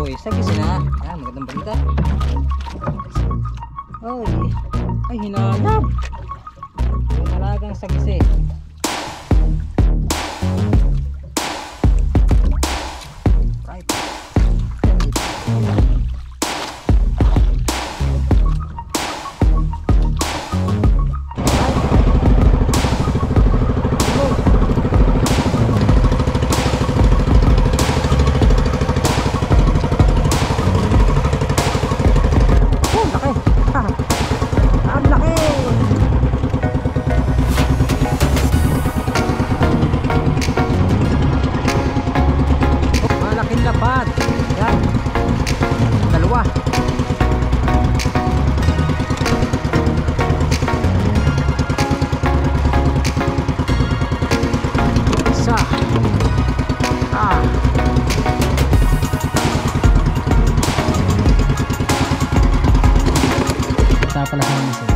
Uy, sagis na. Ayan, magandang balita. Uy, ay hinanap. Yung alagang sagis eh. Right. Lapat. Yan. Dalawa. Isa. Ito pala sa misis.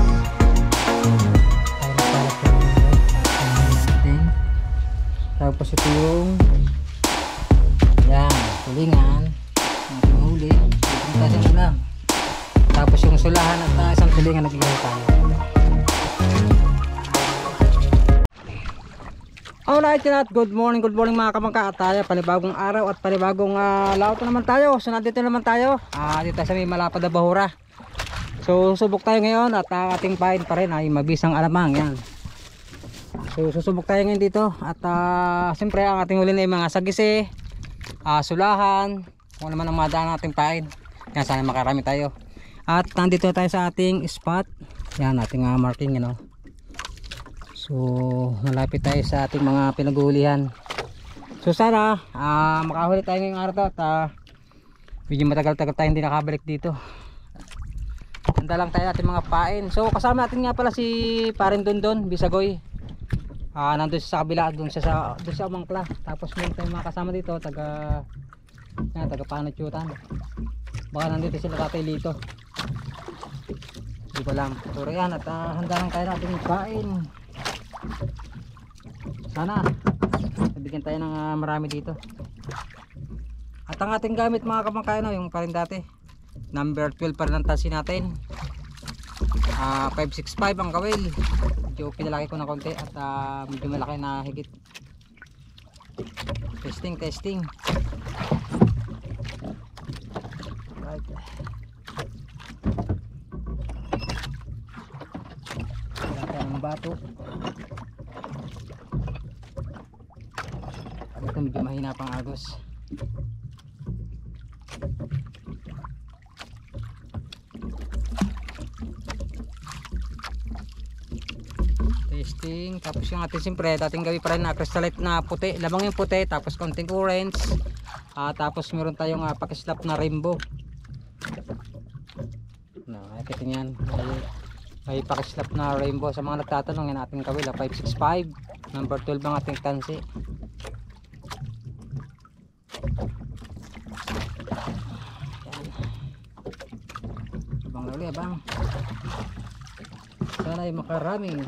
Tapos ito yung yan, tulingan natin huli, pagpuntasin mo lang. Tapos yung sulahan at isang tulingan nagiging tayo. Alright, good morning mga kamangka. At tayo, panibagong araw at panibagong laot na naman tayo. So nandito naman tayo dito sa may Malapad na Bahura. So susubok tayo ngayon at ating pain pa rin ay mabisang alamang. Yan. So susubok tayo ngayon dito. At siyempre ang ating huli na yung mga sagise, sulahan, kung naman ang madaan nating pain. Yan, sana makarami tayo. At nandito tayo sa ating spot. Yan, ating marking, you know. So malapit tayo sa ating mga pinaghuhulihan. So sana makahuli tayo ngayong araw to. At medyo matagal-tagal tayo hindi nakabalik dito. Handa lang tayo ating mga pain. So kasama natin nga pala si Parin Dondon Bisagoy. Nandun sa kabila, doon sa Umangkla. Tapos meron tayong mga kasama dito, taga Panachutan. Baka nandito sila Tatay Lito, hindi ko alam. Pero yan, at handa lang tayo natin yung pain. Sana nabigyan tayo ng marami dito. At ang ating gamit mga kamangkain, yung pa rin dati, number 12 pa rin ang tansi natin. 565 ang kawil. Medyo pinalaki ko na konti at medyo malaki na higit. Testing. Right. Lagyan ng bato. Ito medyo mahina pang agos. Testing. Tapos yung ating siyempre dating gawin pa rin na crystallite na puti, lamang yung puti, tapos konting orange, tapos meron tayong pakislap na rainbow. Nakikita nyo yan, may pakislap na rainbow. Sa mga nagtatanong, yan ating kawil 565, number 12 ang ating tansi. Abang na ulit, abang. Sana ay makaraming.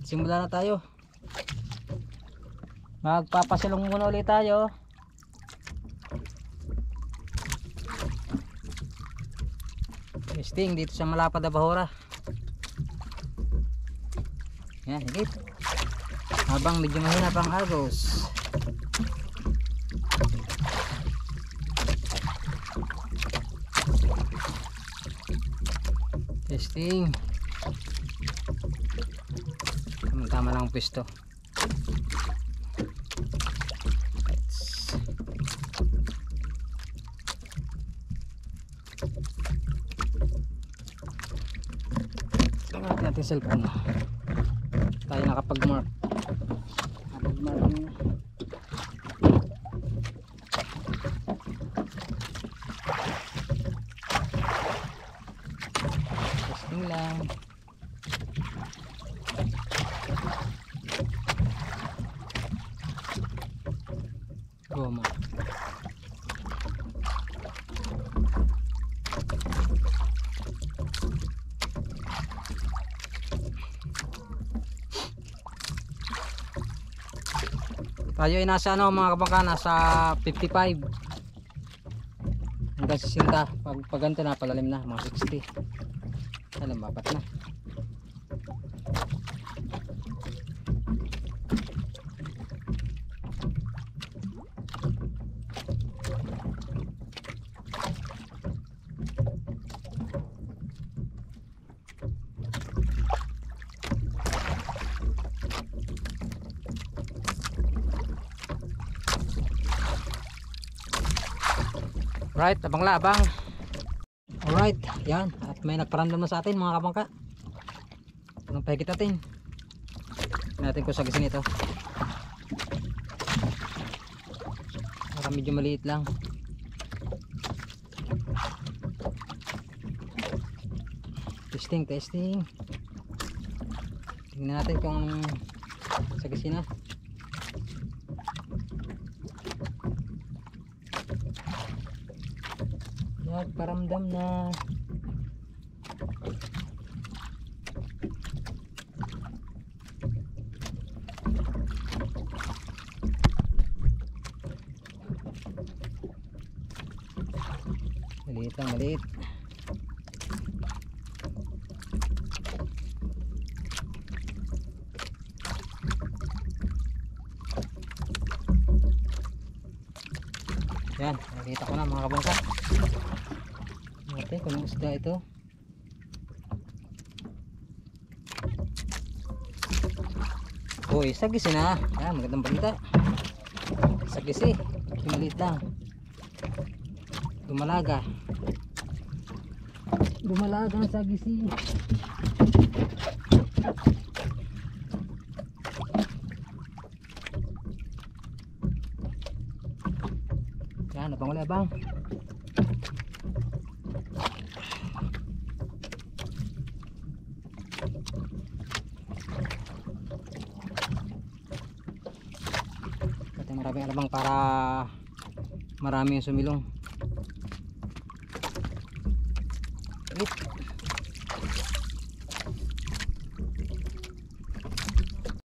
Simula na tayo. Magpapasilong muna ulit tayo. Testing dito sa Malapad na Bahura. Yan, higit. Habang medyo mahina pang agos. Testing. Tama lang ang pwesto. Tingnan natin cellphone. Tayo nakapag-mark. Testing lang. Goma. Tayo ay nasa ano mga kabangka, nasa 55 hanggang 60. Pag ganito na palalim na mga 60. Alam bapat na. Right, abang-labang. Alright, yan. At may nagparamdam na sa atin mga kabangka. Anong pahigit natin? Natin kung sagisin ito. Para medyo maliit lang. Testing. Tingnan natin kung sagisin na. Nagparamdam na. Maliit lang, maliit. Yan, nakita ko na mga kabangka. Natin kung anong isda ito. Uy, sagisi na. Yan, magandang balita. Sagisi. Maliit lang. Dumalaga. Dumalaga ang sagisi. Yan, abang-labang. Maraming alabang para marami yung sumilong.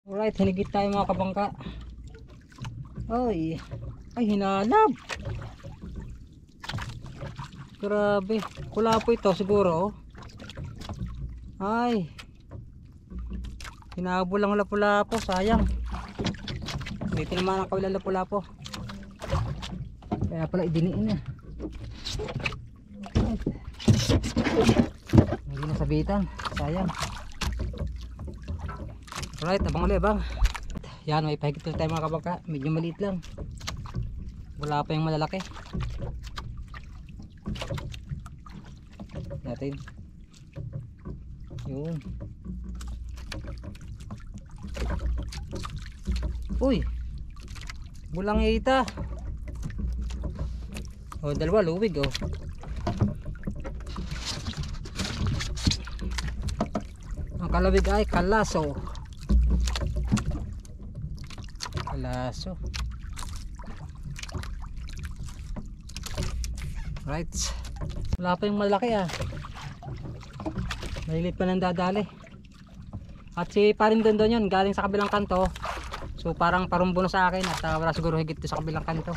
Alright, hinigit tayo mga kabangka. Ay hinalab. Grabe, kula po ito siguro. Ay hinabol lang lapu-lapo, sayang. Dito naman ang kawilang lapu-lapo. Kaya pala idiniin na. Hindi nasabitan. Sayang. Alright, abang ulit bang. Yan, may pahigit tayo mga kabangka. Medyo maliit lang. Wala pa yung malalaki. Natin. Yun. Uy, bulang ita. Oh, dalawa luwig oh. Ang kalawig ay kalaso. Kalaso. Right. Wala pa yung malaki ah. Malilit pa ng dadali. At si parin doon yun, galing sa kabilang kanto. So parang parumbo na sa akin at wala siguro higit sa kabilang kanto.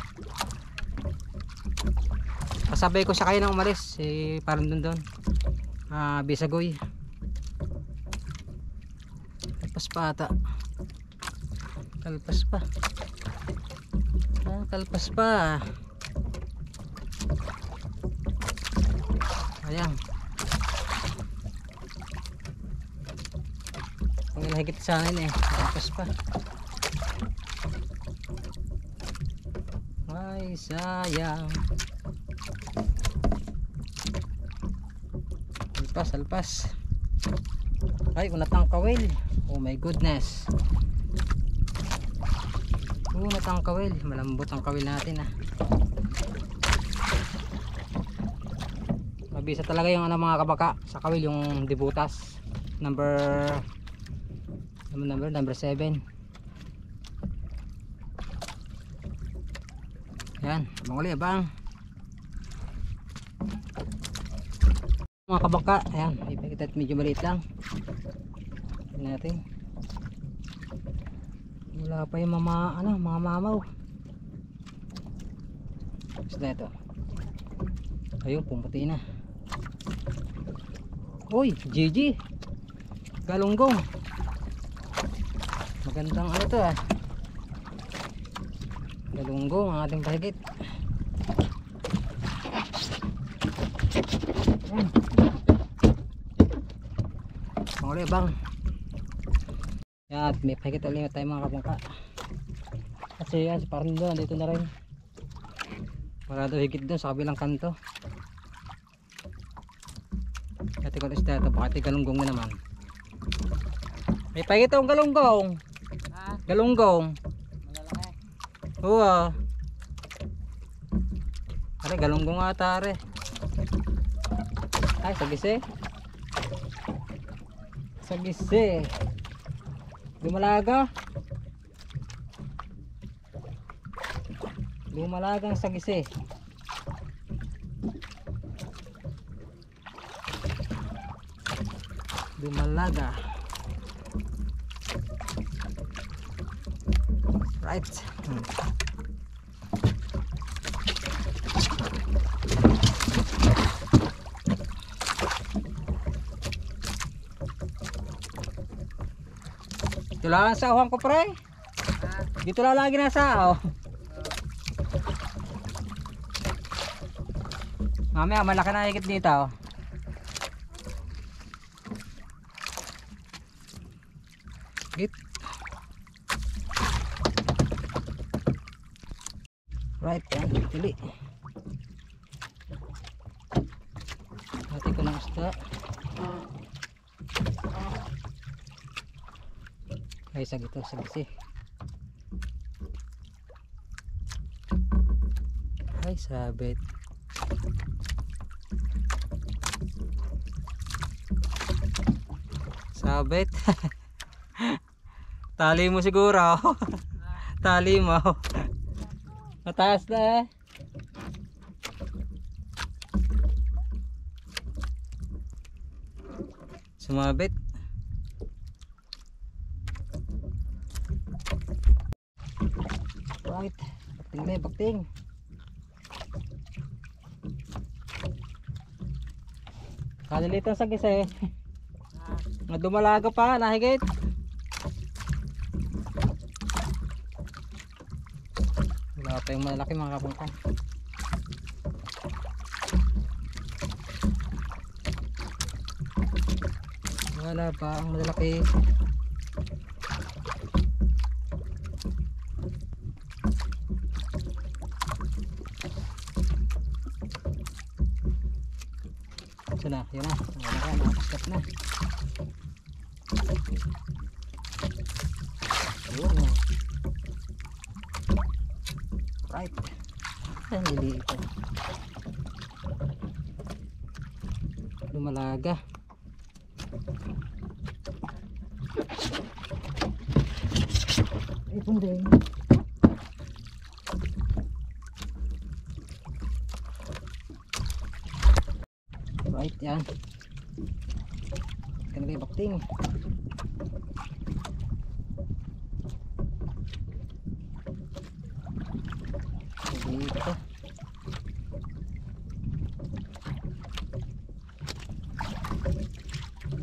Kasabay ko siya kayo nang umalis. Si parin doon. Bisagoy. Kalpas pa ata. Kalpas pa. Kalpas pa. Ayan. Ang nahigit sa akin eh. Kalpas pa. Ay sayang. Alpas. Ay unat ang kawil. Oh my goodness. Unat ang kawil. Malambot ang kawil natin ah. Mabisa talaga yung ano mga kabaka sa kawil, yung dibutas. Number 7. Yan, abang ulit abang. Mga kabaka, ayan, ipakita medyo maliit lang. Tignan natin. Wala pa yung mga mamaw. Isda ito. Ayun, pumuti na. Uy, GG. Galunggong. Magandang ano to ah. Galunggong ang ating pahigit. Ayan. Panguli bang. Yan, at may pahigit ulit tayo mga kabangka. Kasi yan, si Parang doon, nandito na rin. Wala daw higit doon sa kabilang kanto. Ate ko isda ito, baka galunggong na naman. May pahigit akong galunggong. Ha? Galunggong. Malalaki. Oo ah. Are, galunggong ata are. Ay, sagise. Sagise. Lumalaga. Lumalagang sagise. Lumalaga. Right. Dito lang sa uwang ko pre. Dito lang lagi nasa oh. Mamaya malaki na higit dito oh. Higit. Right, yan, tili. Hati ko ng isda. Ay, sagito, sagisi. Ay, sabit. Sabit. Tali mo siguro. Tali mo. Mataas na eh. Sumabit. Right. Bakting na bakting. Kalilitan sa gisa eh. Dumalaga pa, nahigit. Wala pa yung malaki mga kabangka. Wala pa ang malaki. Ito na, yun na. Wala ka, nakaskat na. Ayun. Right. Ay, nili ito. Lumalaga. Ito din. Right, yan. Kanilay bakting. Dito.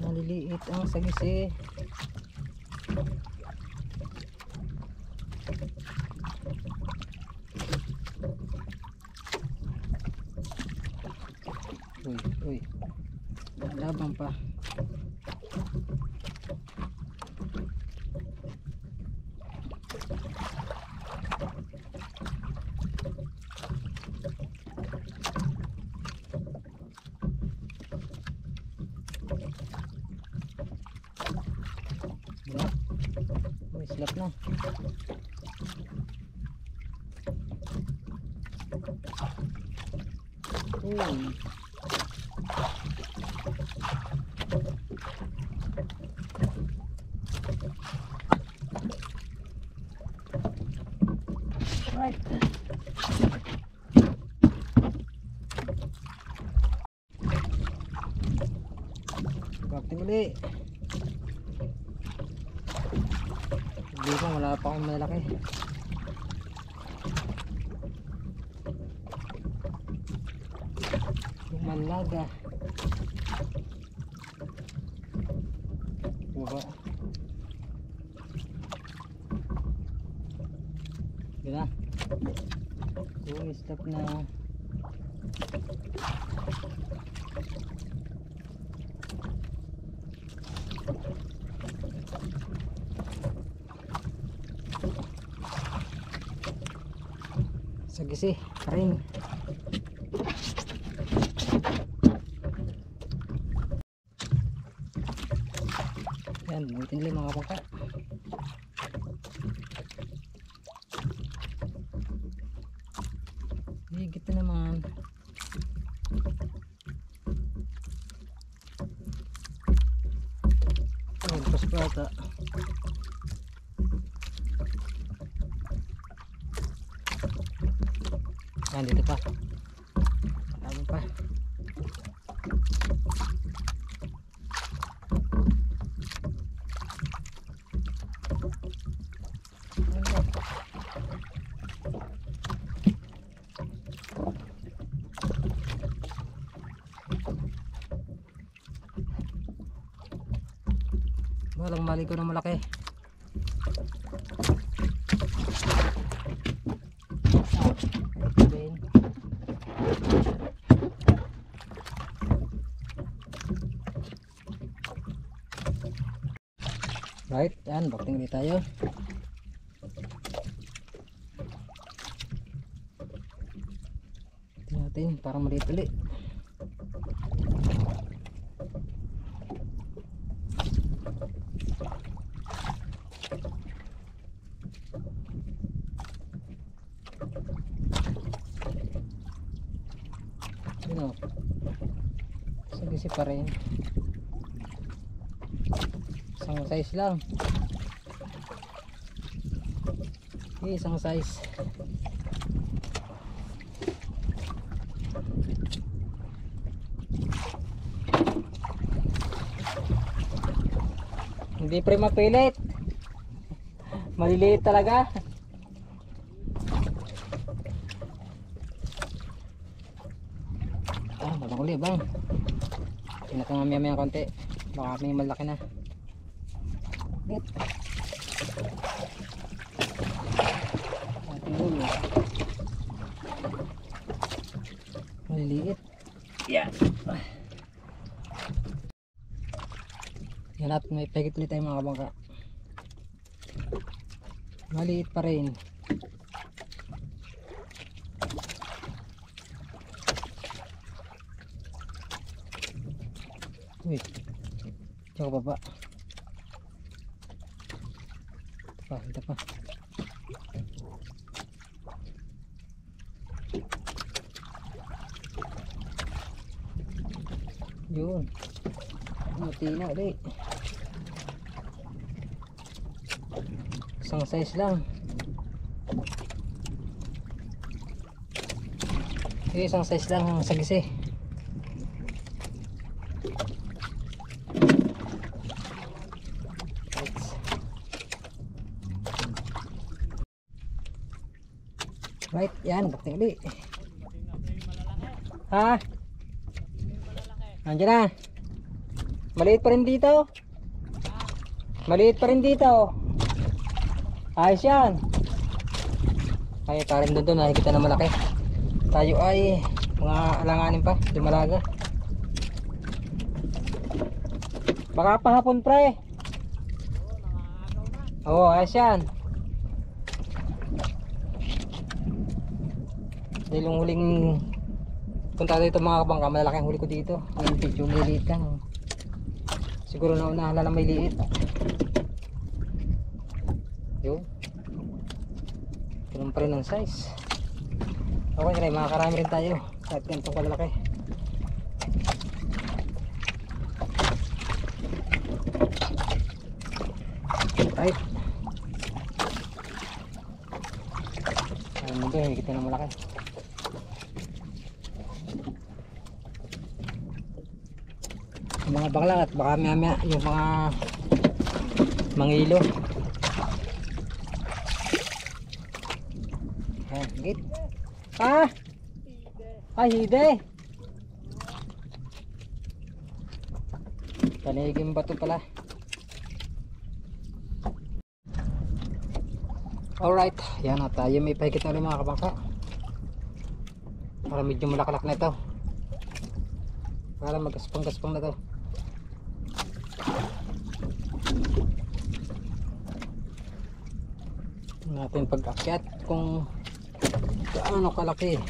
Maliliit ang sagisi. Uy. Labang pa. Uy, slap na. Uy. Right. Bakting uli. Problema, wala pa akong malaki. Malaga. Wala. Gila. Stop na. Sagisi, ring. Yan, bumitin nila mga kapangka. Higit na naman. Oh, pas pa ata. Yan, dito pa. Marami pa. Walang mali ko na malaki. Right, yan, bakting ulit tayo. Tingnan natin para maliit ulit. Yun o, sagisi pa rin. Isang size lang. Isang size. Hindi pre mapilit. Maliliit talaga. Ah, babang uli bang. Tingnan ko nga maya konti. Baka may malaki na. Ating ulo. Maliliit. Yan. Yan at may pegit ulit tayo mga kabangka. Maliit pa rin. Wait. Tsaka baba. Ito pa. Yun. Mati na ulit. Isang size lang. Isang size lang ang sagisi. Right, yan, bakting ulit. Ha? Nandiyan na. Maliit pa rin dito. Maliit pa rin dito. Ayos yan. Ay, parin doon nakikita na malaki. Tayo ay mga alanganin pa, dumalaga. Baka pahapon pre. Oo, ayos yan. Dahil yung huling punta dito mga kabangka, malalaking huli ko dito. Yung video may liit ka. Siguro na unahala na may liit. Yun. Ganun pa rin ang size. Okay kaya makakarami rin tayo. Kahit ganito kalalaki. Right. Ayun mo doon, higit na malaki. Yung mga baklang at baka maya yung mga mangilo. Yan, git. Ah! Ay, hide. Paniging bato pala. Alright, yan at tayo may pahigit na rin mga kabangka. Para medyo malakalak na ito. Para magaspang-gaspang na ito. Natin pag-akyat kung gaano kalaki.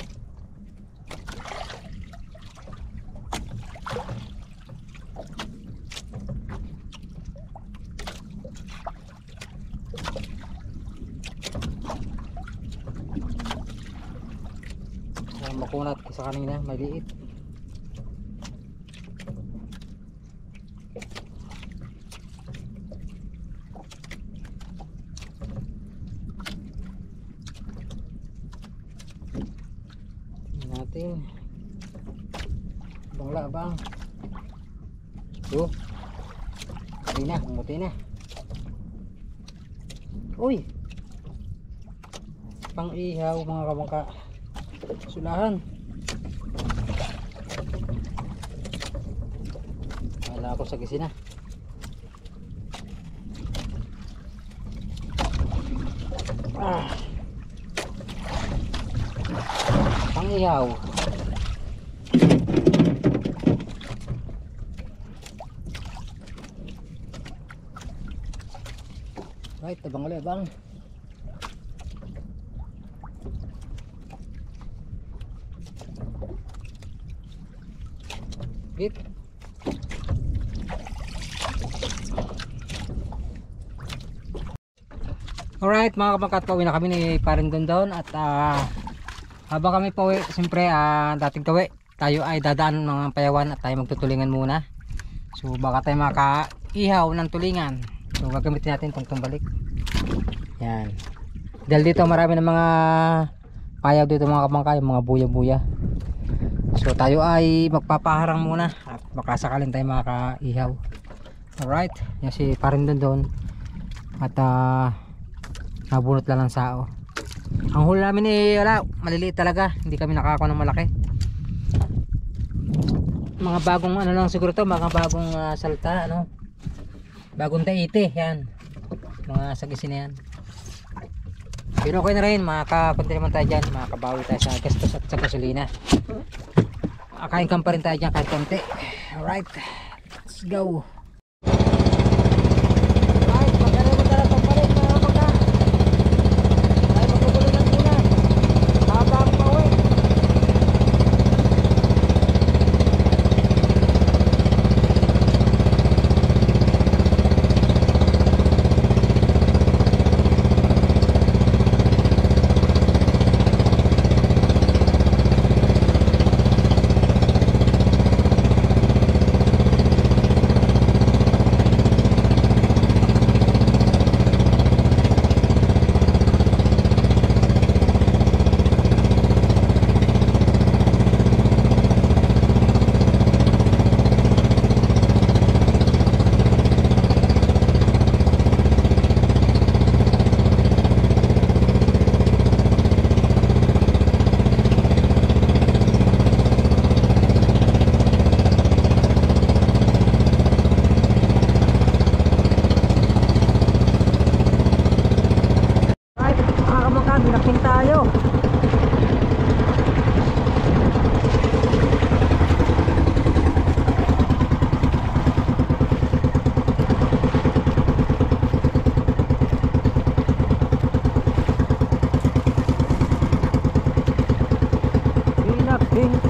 Makunat sa kanina, maliit. Natin bangla bang yo hindi na, umuti na. Uy, pang ihaw mga kabangka, sulahan. Wala ako sa gisina. Pang ihaw. Right, tabang ulit bang. Git. Alright mga kabangkat, pauwi na kami ni Paring Dondon at habang kami pauwi, siyempre dating kawi, tayo ay dadaan ng Payawan at tayo magtutulingan muna. So baka tayo makaihaw ng tulingan. So gagamitin natin itong tumbalik. Yan. Dahil dito marami ng mga payaw dito mga kabangka, yung mga buya-buya. So tayo ay magpapaharang muna at baka sakalin tayo makaihaw. Alright, yan si Paring Dondon at nabunot lang ng sao. Ang huli namin wala, maliliit talaga, hindi kami nakakakuha ng malaki. Mga bagong ano lang siguro to, mga bagong salta, ano, bagong taite, yan, mga sagisi na yan. Pero okay na rin, makakapunti naman tayo dyan, makakabawi tayo sa gastos at sa gasolina. Kain pa rin tayo dyan kahit konti. Alright, let's go.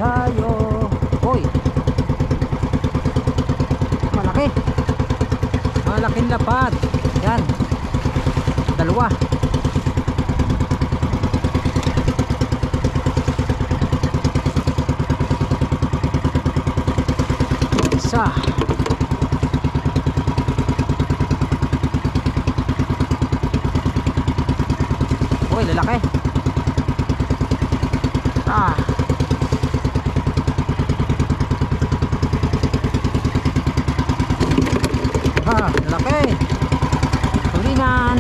Tayo. Hoy. Malaki. Malaking lapad. Yan. Dalawa. Isa. Hoy, lalaki. Laki. Tulingan.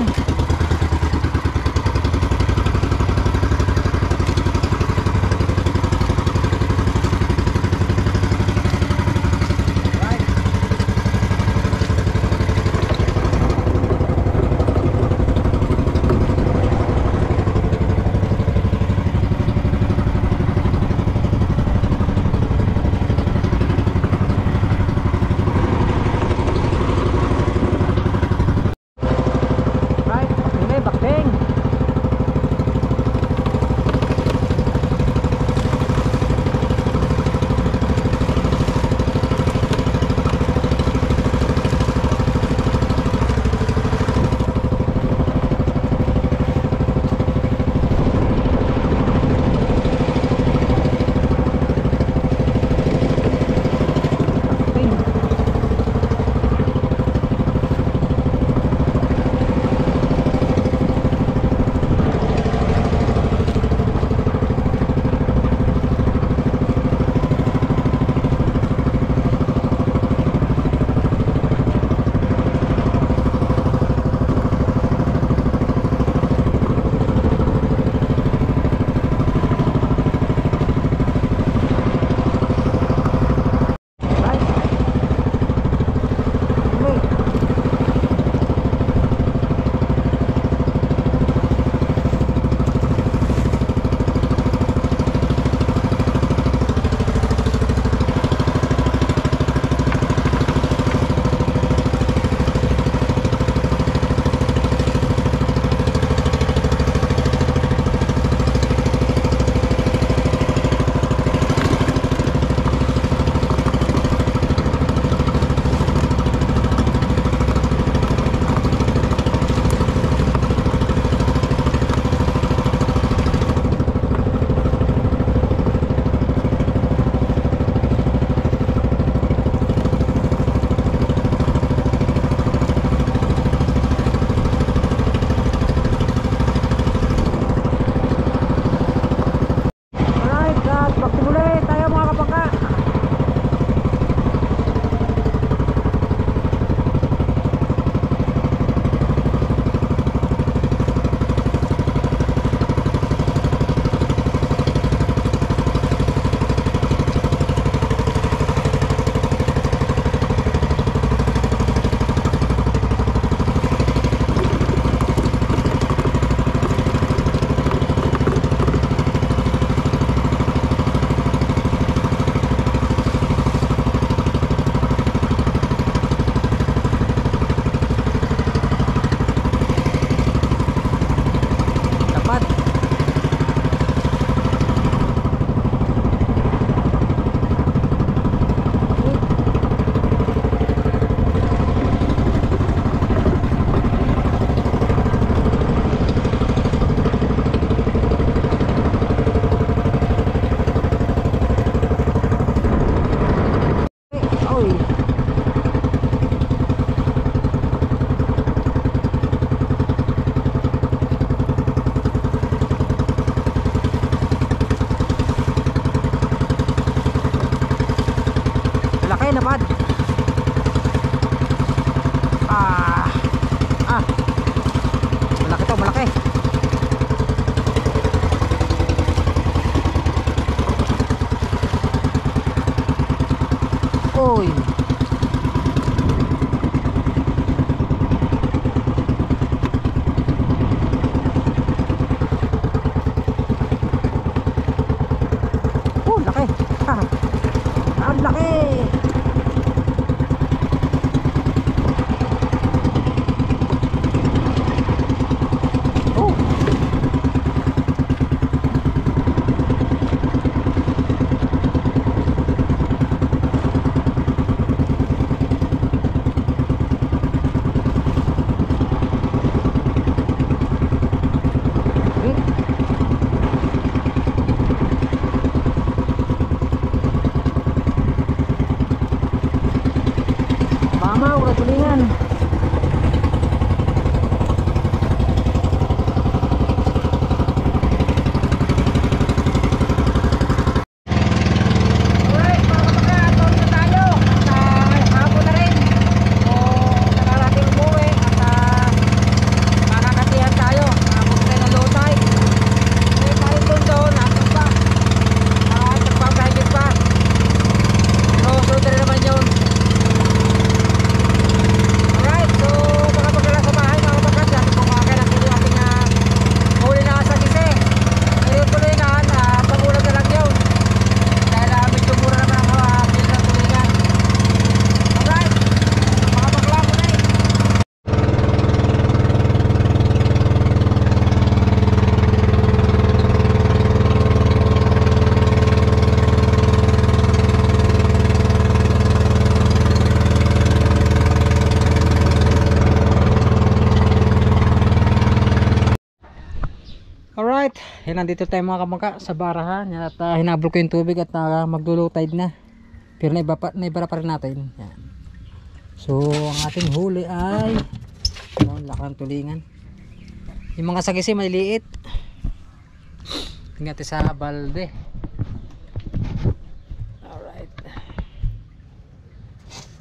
Alright, yan, nandito tayo mga kamangka sa barahan. Yan, at hinabol ko yung tubig at magdulow tide na. Pero naibara pa rin natin. Yan. So ang ating huli ay laki ng tulingan. Yung mga sagisi maliliit. Tingnan natin sa balde. Alright,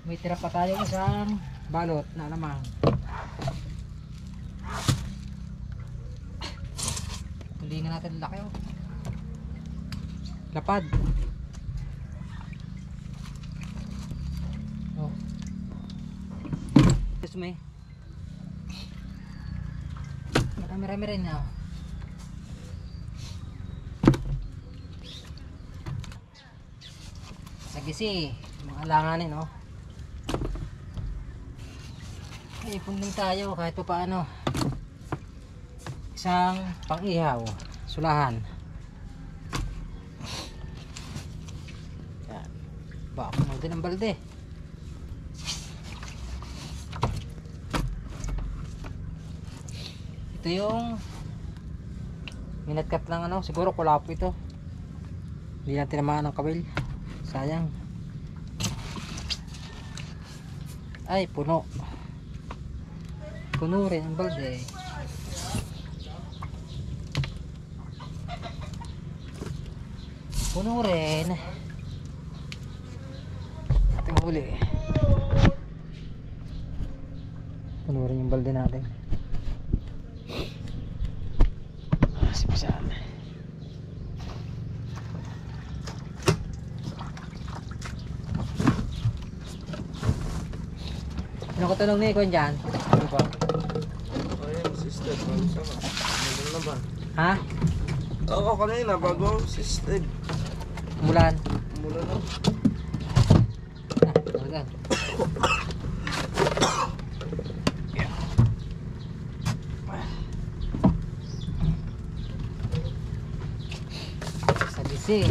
may tira pa tayo isang balot na naman. Tulingan natin laki oh. Lapad. Oh. Gusto mo eh. Marami-rami rin na oh. Sagisi, mga langanin oh. Ay, punding tayo kahit pa paano. Isang pang-ihaw, sulahan. Yan. Baka mo din ang balde. Ito yung minatkat lang ano, siguro kulapo ito. Hindi natin naman ng kawil. Sayang. Ay, puno. Puno rin ang balde. Puno rin. Ating huli. Puno rin yung balde natin. Sipasan. Ano ko tanong ni Ikon dyan? Ano ba? Ayun, sister. Bago sama. Ano na ba? Ha? Oo, kanina. Bago, sister. Mulan. Mula na. Mulan. Sa bisi.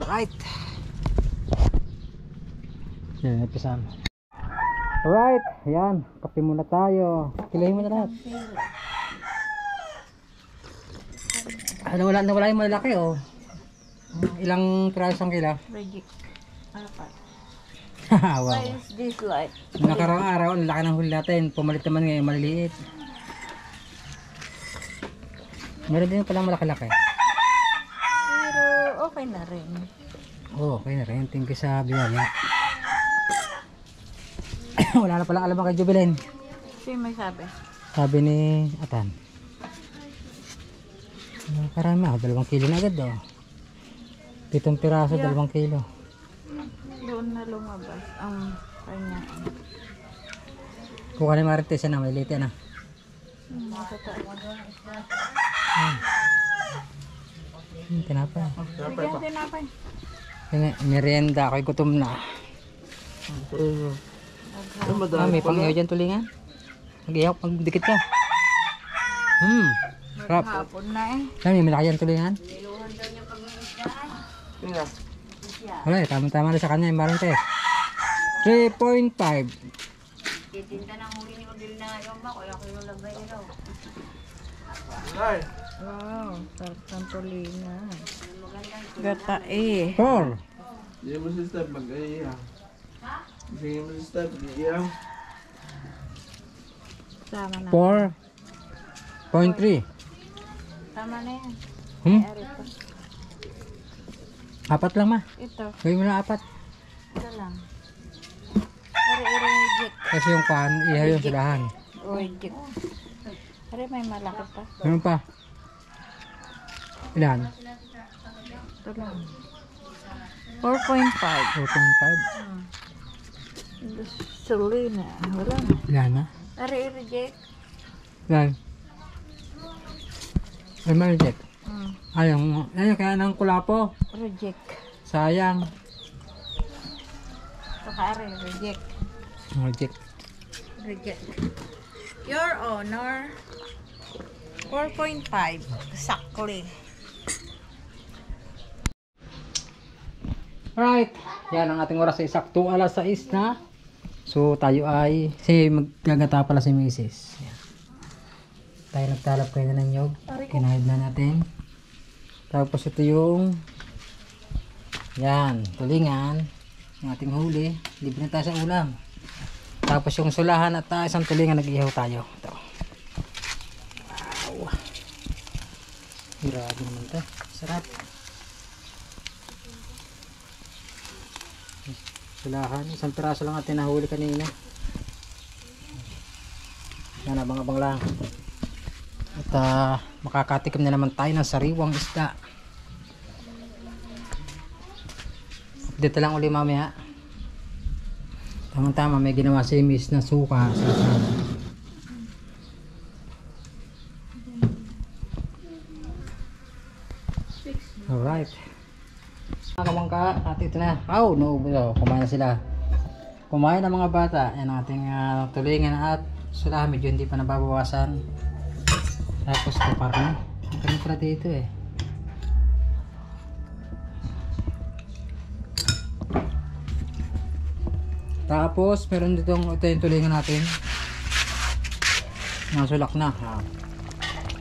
Right. Yan, napisan. Alright, yan. Kape muna tayo. Kilahin mo na lahat. Nawala yung malaki oh. Ilang piraso ang kila? Reject. Apat. Wow. Why is this like? Nakarang araw, ang laki ng huli natin. Pumalit naman ngayon, maliliit. Meron din palang malaki-laki. Pero okay na rin. Oo, okay na rin. Thank you sa biyaya. Wala na palang alam kay Jubilin. Sino may sabi? Sabi ni Atan. Karami ako, 2 kilo na agad oh. 7 piraso, 2 kilo. Doon na lumabas ang kanya. Kuha ni Marites na, may late na. Tinapay. Bigyan tinapay. Merienda, ako'y gutom na. May pang-ihaw dyan tulingan. Mag-ihaw, pag-dikit ka. Sarap. Hapon na eh. May malaki yan tulingan. Tingnan. Wala eh, tama-tama na sa kanya yung Marites. 3.5. Titinda ng huli ni Odil na yung ba? Kaya ko yung lagay nila. Ay. Wow, sarap ng tulingan. Gata eh. 4. Hindi mo sister mag-iiyaw. Hindi mo sister mag-iiyaw. Tama na. 4.3. Tama na yan. Ari pa. 4 lang ma. Ito. Gawin mo na 4. Ito lang. Reject. Kasi yung pan, ihaw yung sulahan. Reject. Ari may malaki pa. Meron pa. Ilan? Ito lang. 4.5. 4.5. Suli na. Wala na. Ilan na? Ari reject. Ilan? Ay, ma-reject. Mm. Ayun, kaya ng kulapo. Reject. Sayang. Saka ari reject. Reject. Reject. Your honor. 4.5. Exactly. Alright. Yan ang ating oras sa isakto 6:00 na. So tayo ay, magagata pala si Mrs. Yan. tayo nagtalap kayo na ng nyog. Kinahid na natin. Tapos ito yung yan, tulingan. Yung ating huli. Libre na tayo sa ulam. Tapos yung sulahan at isang tulingan nag-ihaw tayo. Ito. Wow. Grabe naman ito. Sarap. Sulahan. Isang piraso lang natin nahuli kanina. Yan, abang-abang lang. At makakatikim na naman tayo ng sariwang isda. Dito lang uli mamaya. Tamang-tama may ginawa si Miss na suka. Alright. Mga kamangka, at ito na. Oh, no, kumain na sila. Kumain na mga bata. Yan ang ating tulingan at sula. Medyo hindi pa nababawasan. Tapos ito karne. Ang karne pala dito eh. Tapos meron ditong ito yung tulingan natin. Nasulak na.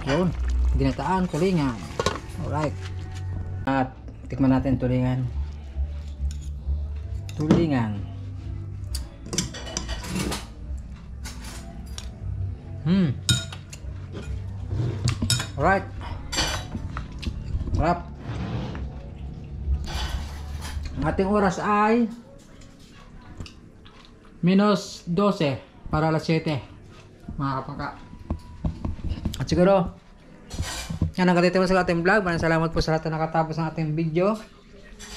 Yun. Ginataan, tulingan. Alright. At tikman natin tulingan. Tulingan. Alright. Sarap. Ang ating oras ay -12 para alas 7 mga kapangka. At siguro yan ang katitipon sa ating vlog. Maraming salamat po sa lahat na nakatapos ng ating video,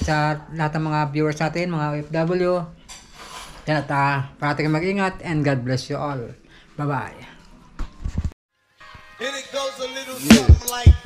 sa lahat ng mga viewers natin, mga OFW. Yan, at parati kayong mag-ingat and God bless you all. Bye bye. And it goes a little something like